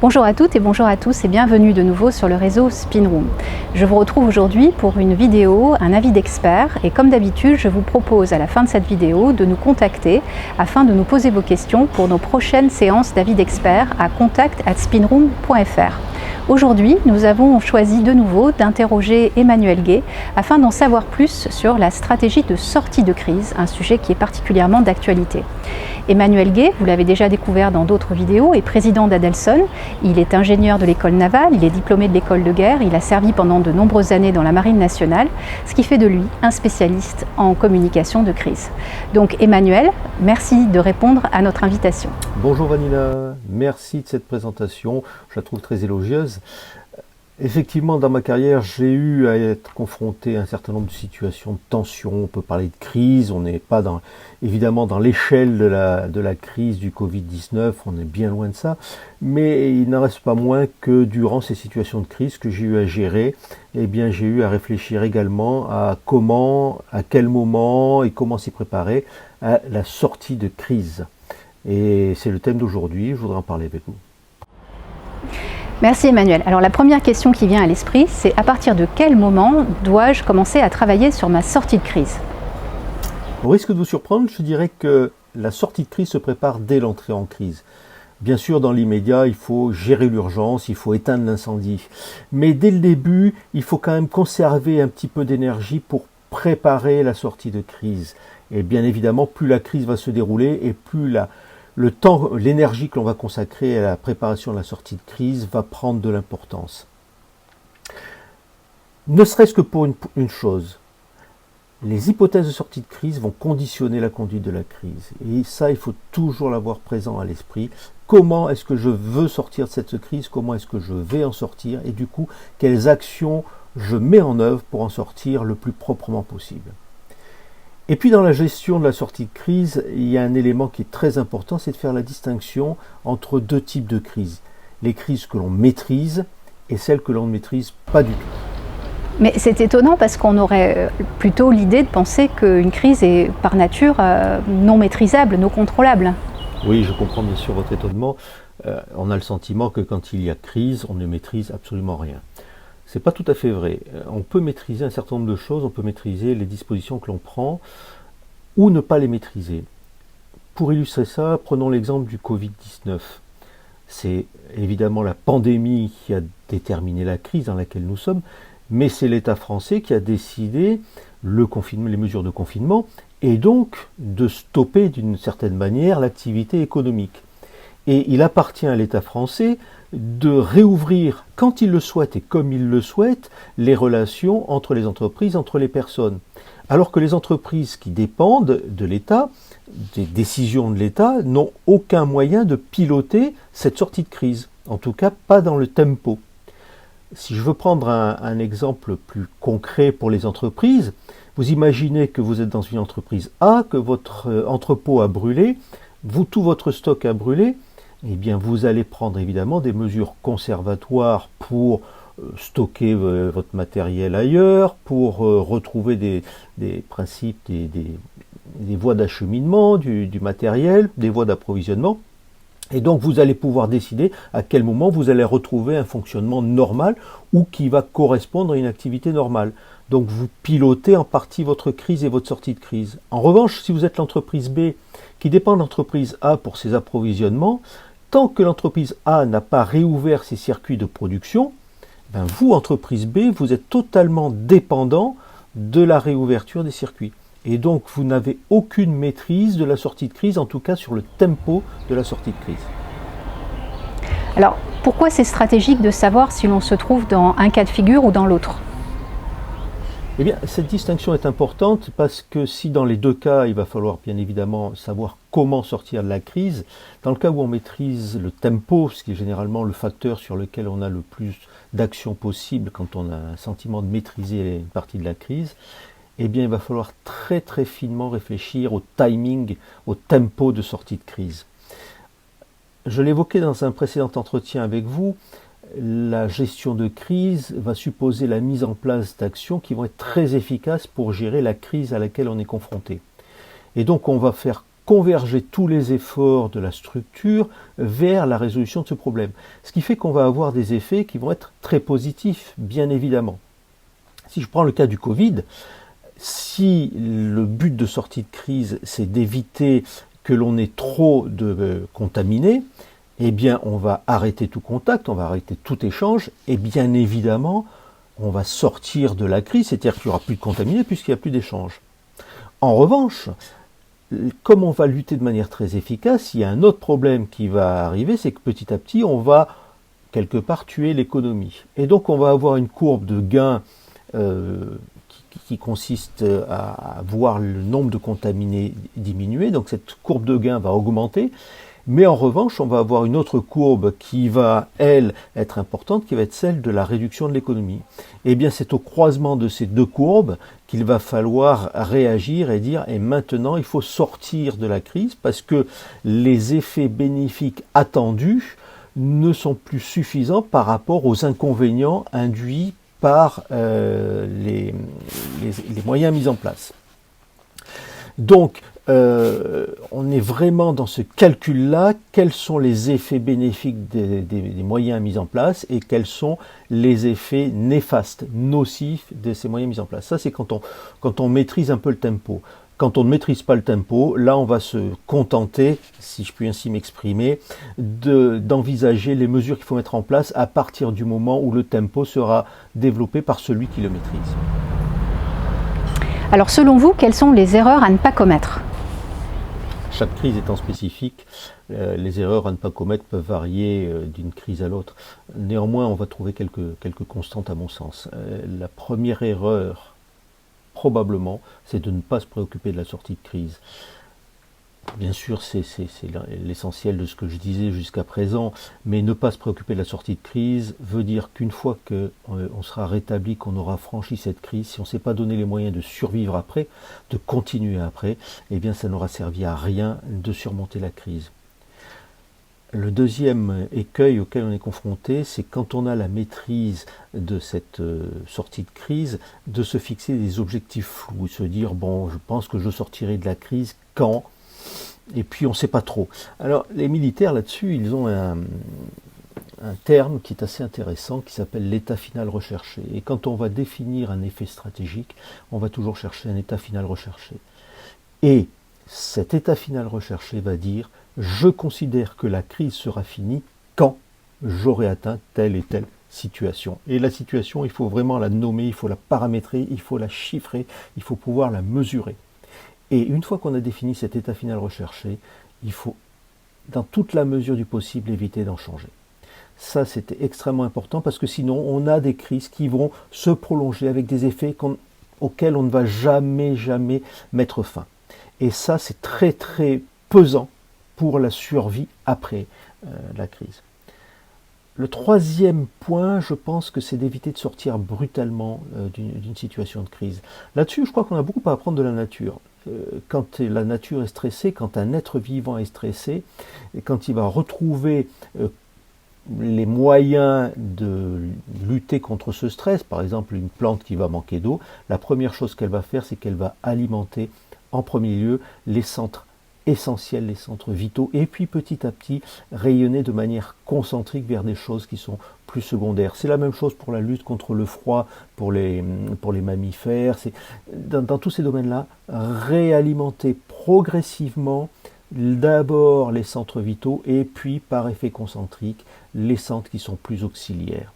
Bonjour à toutes et bonjour à tous et bienvenue de nouveau sur le réseau Spinroom. Je vous retrouve aujourd'hui pour une vidéo, un avis d'expert, et comme d'habitude, je vous propose à la fin de cette vidéo de nous contacter afin de nous poser vos questions pour nos prochaines séances d'avis d'expert à contact@spinroom.fr. Aujourd'hui, nous avons choisi de nouveau d'interroger Emmanuel Gay afin d'en savoir plus sur la stratégie de sortie de crise, un sujet qui est particulièrement d'actualité. Emmanuel Gay, vous l'avez déjà découvert dans d'autres vidéos, est président d'Adelson. Il est ingénieur de l'école navale, il est diplômé de l'école de guerre, il a servi pendant de nombreuses années dans la marine nationale, ce qui fait de lui un spécialiste en communication de crise. Donc Emmanuel, merci de répondre à notre invitation. Bonjour Vanina, merci de cette présentation, je la trouve très élogieuse. Effectivement, dans ma carrière, j'ai eu à être confronté à un certain nombre de situations de tension. On peut parler de crise, on n'est pas évidemment dans l'échelle de la crise du Covid-19, on est bien loin de ça. Mais il n'en reste pas moins que durant ces situations de crise que j'ai eu à gérer, eh bien, j'ai eu à réfléchir également à comment, à quel moment et comment s'y préparer à la sortie de crise. Et c'est le thème d'aujourd'hui, je voudrais en parler avec vous. Merci Emmanuel. Alors la première question qui vient à l'esprit, c'est à partir de quel moment dois-je commencer à travailler sur ma sortie de crise? Au risque de vous surprendre, je dirais que la sortie de crise se prépare dès l'entrée en crise. Bien sûr, dans l'immédiat, il faut gérer l'urgence, il faut éteindre l'incendie. Mais dès le début, il faut quand même conserver un petit peu d'énergie pour préparer la sortie de crise. Et bien évidemment, plus la crise va se dérouler et plus le temps, l'énergie que l'on va consacrer à la préparation de la sortie de crise va prendre de l'importance. Ne serait-ce que pour une chose, les hypothèses de sortie de crise vont conditionner la conduite de la crise. Et ça, il faut toujours l'avoir présent à l'esprit. Comment est-ce que je veux sortir de cette crise? Comment est-ce que je vais en sortir? Et du coup, quelles actions je mets en œuvre pour en sortir le plus proprement possible? Et puis dans la gestion de la sortie de crise, il y a un élément qui est très important, c'est de faire la distinction entre deux types de crises. Les crises que l'on maîtrise et celles que l'on ne maîtrise pas du tout. Mais c'est étonnant parce qu'on aurait plutôt l'idée de penser qu'une crise est par nature non maîtrisable, non contrôlable. Oui, je comprends bien sûr votre étonnement. On a le sentiment que quand il y a crise, on ne maîtrise absolument rien. C'est pas tout à fait vrai. On peut maîtriser un certain nombre de choses, on peut maîtriser les dispositions que l'on prend ou ne pas les maîtriser. Pour illustrer ça, prenons l'exemple du Covid-19. C'est évidemment la pandémie qui a déterminé la crise dans laquelle nous sommes, mais c'est l'État français qui a décidé les mesures de confinement et donc de stopper d'une certaine manière l'activité économique. Et il appartient à l'État français de réouvrir, quand il le souhaite et comme il le souhaite, les relations entre les entreprises, entre les personnes. Alors que les entreprises qui dépendent de l'État, des décisions de l'État, n'ont aucun moyen de piloter cette sortie de crise. En tout cas, pas dans le tempo. Si je veux prendre un exemple plus concret pour les entreprises, vous imaginez que vous êtes dans une entreprise A, que votre entrepôt a brûlé, tout votre stock a brûlé, eh bien vous allez prendre évidemment des mesures conservatoires pour stocker votre matériel ailleurs, pour retrouver des principes, des voies d'acheminement du matériel, des voies d'approvisionnement. Et donc vous allez pouvoir décider à quel moment vous allez retrouver un fonctionnement normal ou qui va correspondre à une activité normale. Donc vous pilotez en partie votre crise et votre sortie de crise. En revanche, si vous êtes l'entreprise B qui dépend de l'entreprise A pour ses approvisionnements, tant que l'entreprise A n'a pas réouvert ses circuits de production, ben vous, entreprise B, vous êtes totalement dépendant de la réouverture des circuits. Et donc vous n'avez aucune maîtrise de la sortie de crise, en tout cas sur le tempo de la sortie de crise. Alors pourquoi c'est stratégique de savoir si l'on se trouve dans un cas de figure ou dans l'autre? Eh bien, cette distinction est importante parce que si dans les deux cas, il va falloir bien évidemment savoir comment sortir de la crise, dans le cas où on maîtrise le tempo, ce qui est généralement le facteur sur lequel on a le plus d'action possible quand on a un sentiment de maîtriser une partie de la crise, eh bien, il va falloir très très finement réfléchir au timing, au tempo de sortie de crise. Je l'évoquais dans un précédent entretien avec vous, la gestion de crise va supposer la mise en place d'actions qui vont être très efficaces pour gérer la crise à laquelle on est confronté. Et donc on va faire converger tous les efforts de la structure vers la résolution de ce problème. Ce qui fait qu'on va avoir des effets qui vont être très positifs, bien évidemment. Si je prends le cas du Covid, si le but de sortie de crise, c'est d'éviter que l'on ait trop de contaminés, eh bien on va arrêter tout contact, on va arrêter tout échange, et bien évidemment, on va sortir de la crise, c'est-à-dire qu'il n'y aura plus de contaminés puisqu'il n'y a plus d'échange. En revanche, comme on va lutter de manière très efficace, il y a un autre problème qui va arriver, c'est que petit à petit, on va quelque part tuer l'économie. Et donc on va avoir une courbe de gain qui consiste à voir le nombre de contaminés diminuer, donc cette courbe de gain va augmenter, mais en revanche, on va avoir une autre courbe qui va, elle, être importante, qui va être celle de la réduction de l'économie. Et bien, c'est au croisement de ces deux courbes qu'il va falloir réagir et dire, et maintenant, il faut sortir de la crise parce que les effets bénéfiques attendus ne sont plus suffisants par rapport aux inconvénients induits par les moyens mis en place. Donc, on est vraiment dans ce calcul-là, quels sont les effets bénéfiques des moyens mis en place et quels sont les effets néfastes, nocifs de ces moyens mis en place. Ça, c'est quand on maîtrise un peu le tempo. Quand on ne maîtrise pas le tempo, là, on va se contenter, si je puis ainsi m'exprimer, d'envisager les mesures qu'il faut mettre en place à partir du moment où le tempo sera développé par celui qui le maîtrise. Alors, selon vous, quelles sont les erreurs à ne pas commettre ? Chaque crise étant spécifique, les erreurs à ne pas commettre peuvent varier d'une crise à l'autre. Néanmoins, on va trouver quelques constantes à mon sens. La première erreur, probablement, c'est de ne pas se préoccuper de la sortie de crise. Bien sûr, c'est l'essentiel de ce que je disais jusqu'à présent, mais ne pas se préoccuper de la sortie de crise veut dire qu'une fois qu'on sera rétabli, qu'on aura franchi cette crise, si on ne s'est pas donné les moyens de survivre après, de continuer après, eh bien ça n'aura servi à rien de surmonter la crise. Le deuxième écueil auquel on est confronté, c'est quand on a la maîtrise de cette sortie de crise, de se fixer des objectifs flous, se dire, bon, je pense que je sortirai de la crise quand ? Et puis on ne sait pas trop. Alors les militaires là-dessus, ils ont un terme qui est assez intéressant, qui s'appelle l'état final recherché. Et quand on va définir un effet stratégique, on va toujours chercher un état final recherché. Et cet état final recherché va dire, je considère que la crise sera finie quand j'aurai atteint telle et telle situation. Et la situation, il faut vraiment la nommer, il faut la paramétrer, il faut la chiffrer, il faut pouvoir la mesurer. Et une fois qu'on a défini cet état final recherché, il faut, dans toute la mesure du possible, éviter d'en changer. Ça, c'était extrêmement important parce que sinon, on a des crises qui vont se prolonger avec des effets auxquels on ne va jamais mettre fin. Et ça, c'est très, très pesant pour la survie après la crise. Le troisième point, je pense que c'est d'éviter de sortir brutalement d'une situation de crise. Là-dessus, je crois qu'on a beaucoup à apprendre de la nature. Quand la nature est stressée, quand un être vivant est stressé, et quand il va retrouver les moyens de lutter contre ce stress, par exemple une plante qui va manquer d'eau, la première chose qu'elle va faire, c'est qu'elle va alimenter en premier lieu les centres essentiels, les centres vitaux, et puis petit à petit rayonner de manière concentrique vers des choses qui sont plus secondaires. C'est la même chose pour la lutte contre le froid, pour les mammifères. Dans tous ces domaines-là, réalimenter progressivement d'abord les centres vitaux et puis par effet concentrique les centres qui sont plus auxiliaires.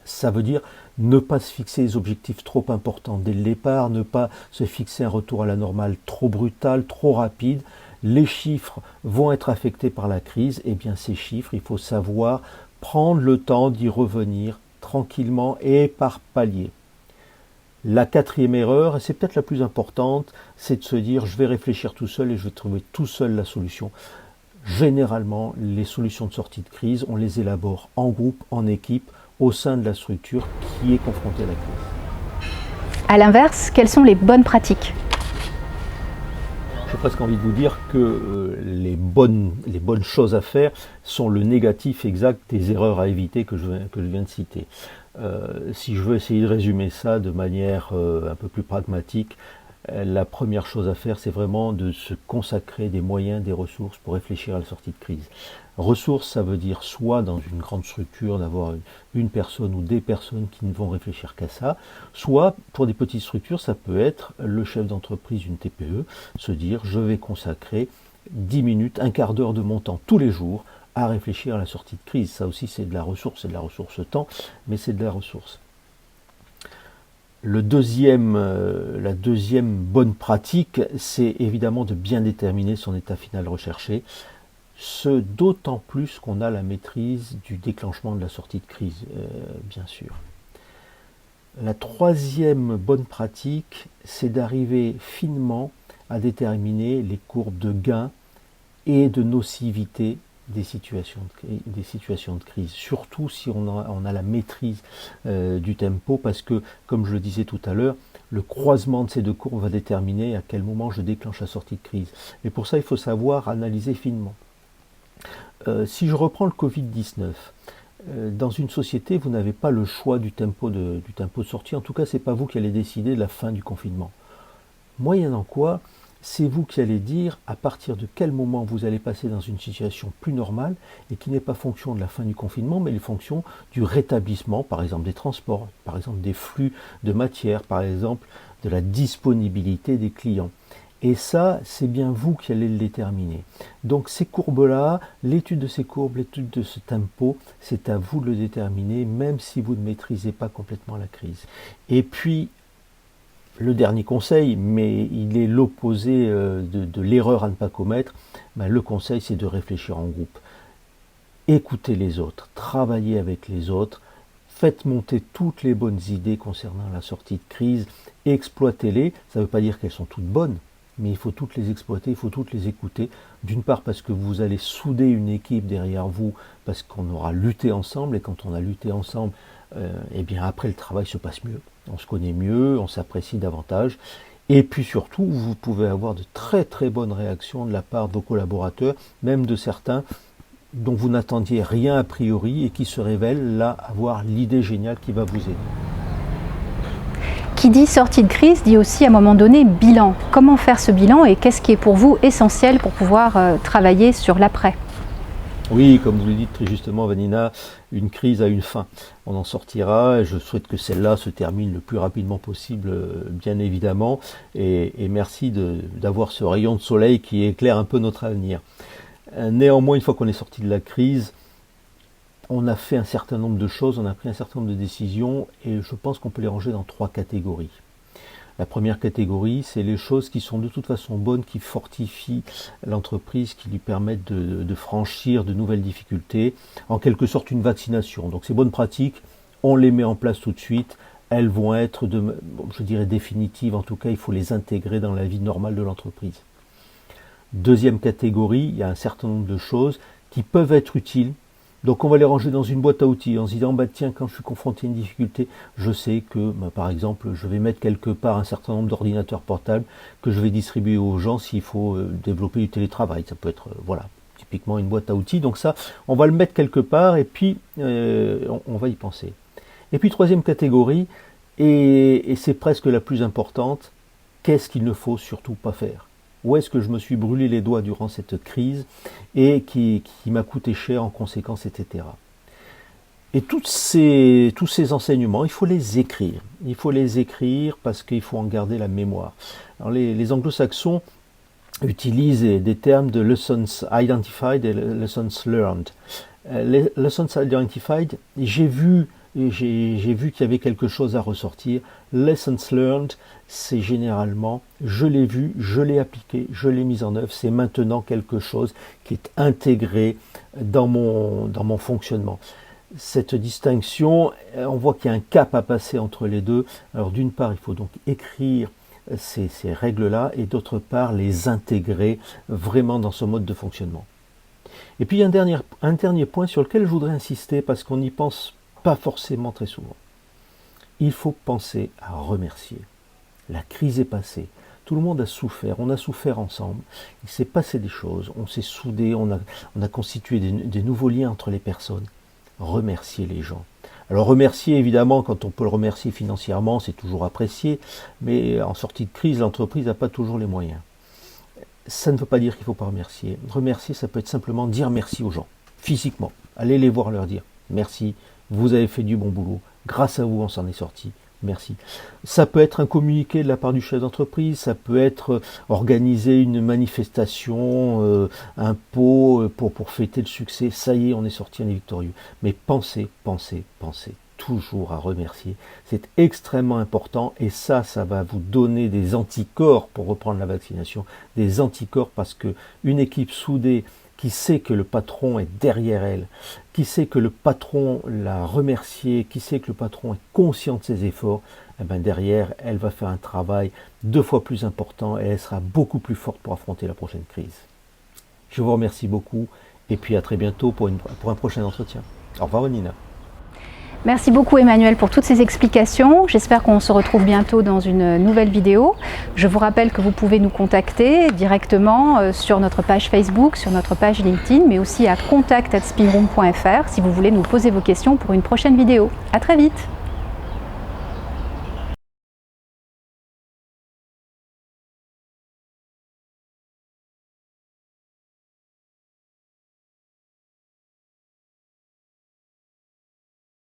Ça veut dire ne pas se fixer des objectifs trop importants dès le départ, ne pas se fixer un retour à la normale trop brutal, trop rapide. Les chiffres vont être affectés par la crise, et bien ces chiffres, il faut savoir prendre le temps d'y revenir tranquillement et par palier. La quatrième erreur, et c'est peut-être la plus importante, c'est de se dire je vais réfléchir tout seul et je vais trouver tout seul la solution. Généralement, les solutions de sortie de crise, on les élabore en groupe, en équipe, au sein de la structure qui est confrontée à la crise. À l'inverse, quelles sont les bonnes pratiques ? J'ai presque envie de vous dire que les bonnes choses à faire sont le négatif exact des erreurs à éviter que je viens de citer. Si je veux essayer de résumer ça de manière un peu plus pragmatique, La première chose à faire, c'est vraiment de se consacrer des moyens, des ressources pour réfléchir à la sortie de crise. Ressources, ça veut dire soit dans une grande structure d'avoir une personne ou des personnes qui ne vont réfléchir qu'à ça, soit pour des petites structures, ça peut être le chef d'entreprise d'une TPE, se dire je vais consacrer 10 minutes, un quart d'heure de mon temps tous les jours à réfléchir à la sortie de crise. Ça aussi c'est de la ressource temps, mais c'est de la ressource. La deuxième bonne pratique, c'est évidemment de bien déterminer son état final recherché, ce d'autant plus qu'on a la maîtrise du déclenchement de la sortie de crise, bien sûr. La troisième bonne pratique, c'est d'arriver finement à déterminer les courbes de gain et de nocivité des situations de crise, surtout si on a la maîtrise du tempo, parce que, comme je le disais tout à l'heure, le croisement de ces deux courbes va déterminer à quel moment je déclenche la sortie de crise. Et pour ça, il faut savoir analyser finement. Si je reprends le Covid-19, dans une société, vous n'avez pas le choix du tempo de sortie. En tout cas, ce n'est pas vous qui allez décider de la fin du confinement. Moyennant quoi, c'est vous qui allez dire à partir de quel moment vous allez passer dans une situation plus normale et qui n'est pas fonction de la fin du confinement, mais les fonctions du rétablissement, par exemple des transports, par exemple des flux de matière, par exemple de la disponibilité des clients. Et ça, c'est bien vous qui allez le déterminer. Donc ces courbes-là, l'étude de ces courbes, l'étude de ce tempo, c'est à vous de le déterminer, même si vous ne maîtrisez pas complètement la crise. Et puis, le dernier conseil, mais il est l'opposé de l'erreur à ne pas commettre, le conseil c'est de réfléchir en groupe. Écoutez les autres, travaillez avec les autres, faites monter toutes les bonnes idées concernant la sortie de crise, exploitez-les, ça ne veut pas dire qu'elles sont toutes bonnes, mais il faut toutes les exploiter, il faut toutes les écouter, d'une part parce que vous allez souder une équipe derrière vous, parce qu'on aura lutté ensemble, et quand on a lutté ensemble, et bien après le travail se passe mieux. On se connaît mieux, on s'apprécie davantage. Et puis surtout, vous pouvez avoir de très très bonnes réactions de la part de vos collaborateurs, même de certains dont vous n'attendiez rien a priori et qui se révèlent là avoir l'idée géniale qui va vous aider. Qui dit sortie de crise dit aussi à un moment donné bilan. Comment faire ce bilan et qu'est-ce qui est pour vous essentiel pour pouvoir travailler sur l'après ? Oui, comme vous le dites très justement, Vanina, une crise a une fin. On en sortira, et je souhaite que celle-là se termine le plus rapidement possible, bien évidemment, et merci d'avoir ce rayon de soleil qui éclaire un peu notre avenir. Néanmoins, une fois qu'on est sorti de la crise, on a fait un certain nombre de choses, on a pris un certain nombre de décisions, et je pense qu'on peut les ranger dans 3 catégories. La première catégorie, c'est les choses qui sont de toute façon bonnes, qui fortifient l'entreprise, qui lui permettent de franchir de nouvelles difficultés, en quelque sorte une vaccination. Donc ces bonnes pratiques, on les met en place tout de suite, elles vont être, je dirais définitives, en tout cas il faut les intégrer dans la vie normale de l'entreprise. Deuxième catégorie, il y a un certain nombre de choses qui peuvent être utiles. Donc on va les ranger dans une boîte à outils en se disant tiens, quand je suis confronté à une difficulté, je sais que par exemple je vais mettre quelque part un certain nombre d'ordinateurs portables que je vais distribuer aux gens s'il faut développer du télétravail. Ça peut être typiquement une boîte à outils. Donc ça, on va le mettre quelque part et puis on va y penser. Et puis troisième catégorie, et c'est presque la plus importante, qu'est-ce qu'il ne faut surtout pas faire ? Où est-ce que je me suis brûlé les doigts durant cette crise et qui m'a coûté cher en conséquence, etc. Et tous ces enseignements, il faut les écrire. Il faut les écrire parce qu'il faut en garder la mémoire. Alors les anglo-saxons utilisent des termes de lessons identified et lessons learned. Les lessons identified, j'ai vu qu'il y avait quelque chose à ressortir. Lessons learned, c'est généralement, je l'ai vu, je l'ai appliqué, je l'ai mis en œuvre, c'est maintenant quelque chose qui est intégré dans mon fonctionnement. Cette distinction, on voit qu'il y a un cap à passer entre les deux. Alors d'une part, il faut donc écrire ces règles-là, et d'autre part, les intégrer vraiment dans ce mode de fonctionnement. Et puis il y a un dernier point sur lequel je voudrais insister, parce qu'on n'y pense pas forcément très souvent. Il faut penser à remercier. La crise est passée. Tout le monde a souffert. On a souffert ensemble. Il s'est passé des choses. On s'est soudés. On a constitué des nouveaux liens entre les personnes. Remercier les gens. Alors remercier, évidemment, quand on peut le remercier financièrement, c'est toujours apprécié, mais en sortie de crise, l'entreprise n'a pas toujours les moyens. Ça ne veut pas dire qu'il ne faut pas remercier. Remercier, ça peut être simplement dire merci aux gens, physiquement. Allez les voir, leur dire merci, vous avez fait du bon boulot, grâce à vous on s'en est sorti. Merci. Ça peut être un communiqué de la part du chef d'entreprise, ça peut être organiser une manifestation, un pot pour fêter le succès. Ça y est, on est sorti, on est victorieux. Mais pensez toujours à remercier. C'est extrêmement important et ça va vous donner des anticorps pour reprendre la vaccination. Des anticorps parce que une équipe soudée qui sait que le patron est derrière elle, qui sait que le patron l'a remercié, qui sait que le patron est conscient de ses efforts, eh bien derrière, elle va faire un travail 2 fois plus important et elle sera beaucoup plus forte pour affronter la prochaine crise. Je vous remercie beaucoup et puis à très bientôt pour un prochain entretien. Au revoir Nina. Merci beaucoup Emmanuel pour toutes ces explications. J'espère qu'on se retrouve bientôt dans une nouvelle vidéo. Je vous rappelle que vous pouvez nous contacter directement sur notre page Facebook, sur notre page LinkedIn, mais aussi à contact@spinroom.fr si vous voulez nous poser vos questions pour une prochaine vidéo. À très vite.